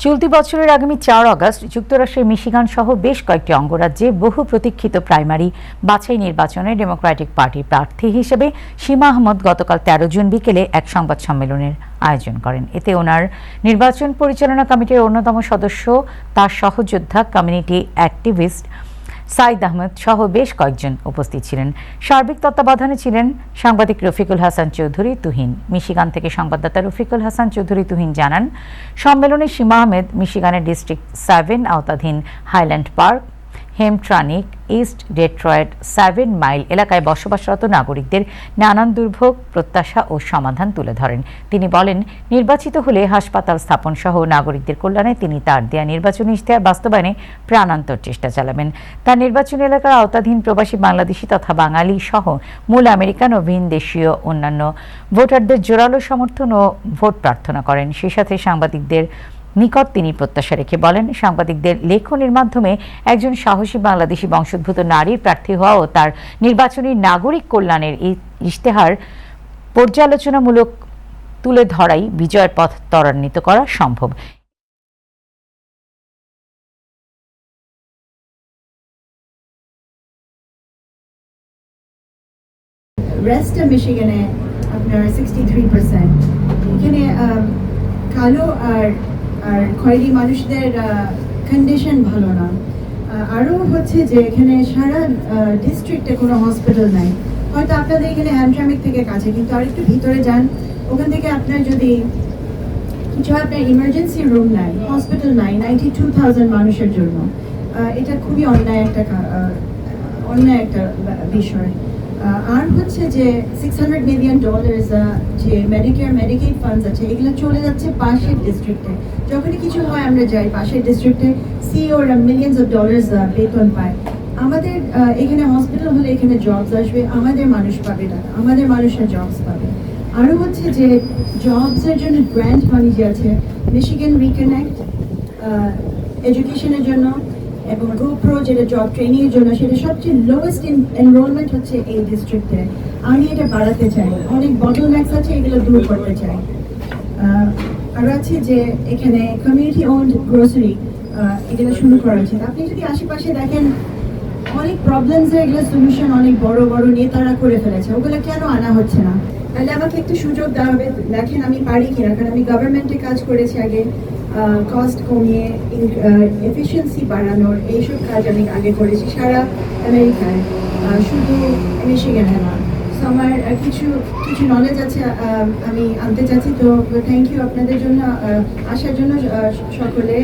চলতি বছরের আগামী ৪ আগস্ট যুক্তরাষ্ট্রের মিশিগান সহ বেশ কয়েকটি অঙ্গরাজ্যে বহু প্রতীক্ষিত প্রাইমারি বাছাই নির্বাচনে ডেমোক্রেটিক পার্টির প্রার্থী হিসেবে সীমা আহমদ গতকাল ১৩ জুন বিকেলে এক সংবাদ সম্মেলনের আয়োজন করেন। এতে ওনার নির্বাচন পরিচালনা কমিটির অন্যতম সদস্য, তার সহযোদ্ধা, কমিউনিটি অ্যাক্টিভিস্ট সাইদ আহমেদ সহ বেশ কয়েকজন উপস্থিত ছিলেন। সার্বিক তত্ত্বাবধানে ছিলেন সাংবাদিক রফিকুল হাসান চৌধুরী তুহিন। মিশিগান থেকে সংবাদদাতা রফিকুল হাসান চৌধুরী তুহিন জানান, সম্মেলনে সীমা আহমেদ মিশিগানের ডিস্ট্রিক্ট 7 আওতাধীন Highland Park, Hamtramck, East Detroit 7 mile এলাকায় বসবাসরত নাগরিকদের নানান দুর্ভোগ, প্রত্যাশা ও সমাধান তুলে ধরেন। তিনি বলেন, নির্বাচিত হলে হাসপাতাল স্থাপন সহ নাগরিকদের কল্যাণে তিনি তার দেয়া নির্বাচনী ইশতেহার বাস্তবায়নে প্রাণান্তর চেষ্টা চালাবেন। তার নির্বাচনী এলাকার আওতাধীন প্রবাসী বাংলাদেশি তথা বাঙালি সহ মূল আমেরিকান ও ভিন দেশীয় অন্যান্য ভোটারদের জোরালো সমর্থন ও ভোট প্রার্থনা করেন। সেই সাথে সাংবাদিকদের নিকট তিনি প্রত্যাশা রেখে বলেন, সাংবাদিকদের লেখনের মাধ্যমে একজন সাহসী বাংলাদেশি বংশোদ্ভূত নারীর প্রার্থী হওয়া ও তার নির্বাচনী নাগরিক কল্যাণের এই ইশতেহার পর্যালোচনামূলক তুলে ধরাই বিজয়ের পথ ত্বরান্বিত করা সম্ভব। ওয়েস্টার্ন মিশিগানে আপনার 63%, এখানে কালো আর খয়েরি মানুষদের কন্ডিশন ভালো না। আরও হচ্ছে যে এখানে সারা ডিস্ট্রিক্টে কোনো হসপিটাল নাই। হয়তো আপনাদের এখানে হ্যামট্রামিক থেকে কাছে, কিন্তু আর একটু ভিতরে যান, ওখান থেকে আপনার যদি কিছু আপনার ইমার্জেন্সি রুম নাই, হসপিটাল নাই 92,000 মানুষের জন্য। এটা খুবই অন্যায় একটা বিষয়। আর হচ্ছে যে $600 মিলিয়ন যে মেডিকেয়ার মেডিকেড ফান্ডস আছে, এগুলো চলে যাচ্ছে পাশের ডিস্ট্রিক্টে। যখনই কিছু হয় আমরা যাই পাশের ডিস্ট্রিক্টে, সিওরা মিলিয়ন্স অফ ডলার্স বেতন পায়। আমাদের এখানে হসপিটাল হলে এখানে জবস আসবে, আমাদের মানুষ পাবে না, আমাদের মানুষরা জবস পাবে। আরও হচ্ছে যে জবসের জন্য গ্র্যান্ট মানি যে আছে, মিশিগান রিকানেক্ট এডুকেশনের জন্য এবং GoPro যেটা জব ট্রেনিংয়ের জন্য, সেটা সবচেয়ে লোয়েস্ট এনরোলমেন্ট হচ্ছে এই ডিস্ট্রিক্টে। আমি এটা বাড়াতে চাই, অনেক বটলনেকস আছে, এগুলো দূর করতে চাই। আর আছে যে এখানে কমিউনিটি ওন্ড গ্রোসারি, এগুলো শুরু করা উচিত। আপনি যদি আশেপাশে দেখেন অনেক প্রবলেমসের এগুলো সলিউশন অনেক বড় বড় নেতারা করে ফেলেছে, ওগুলো কেন আনা হচ্ছে না? তাহলে আমাকে একটু সুযোগ দেওয়া হবে, দেখেন আমি পারি কিনা, কারণ আমি গভর্নমেন্টে কাজ করেছি আগে, কস্ট কমিয়ে এফিসিয়েন্সি বাড়ানোর এইসব কাজ আমি আগে করেছি সারা আমেরিকায়, শুধু মিশিগানে না। সো আমার কিছু নলেজ আছে, আমি আনতে চাচ্ছি। তো থ্যাংক ইউ আপনাদের জন্য আসার জন্য সকলে।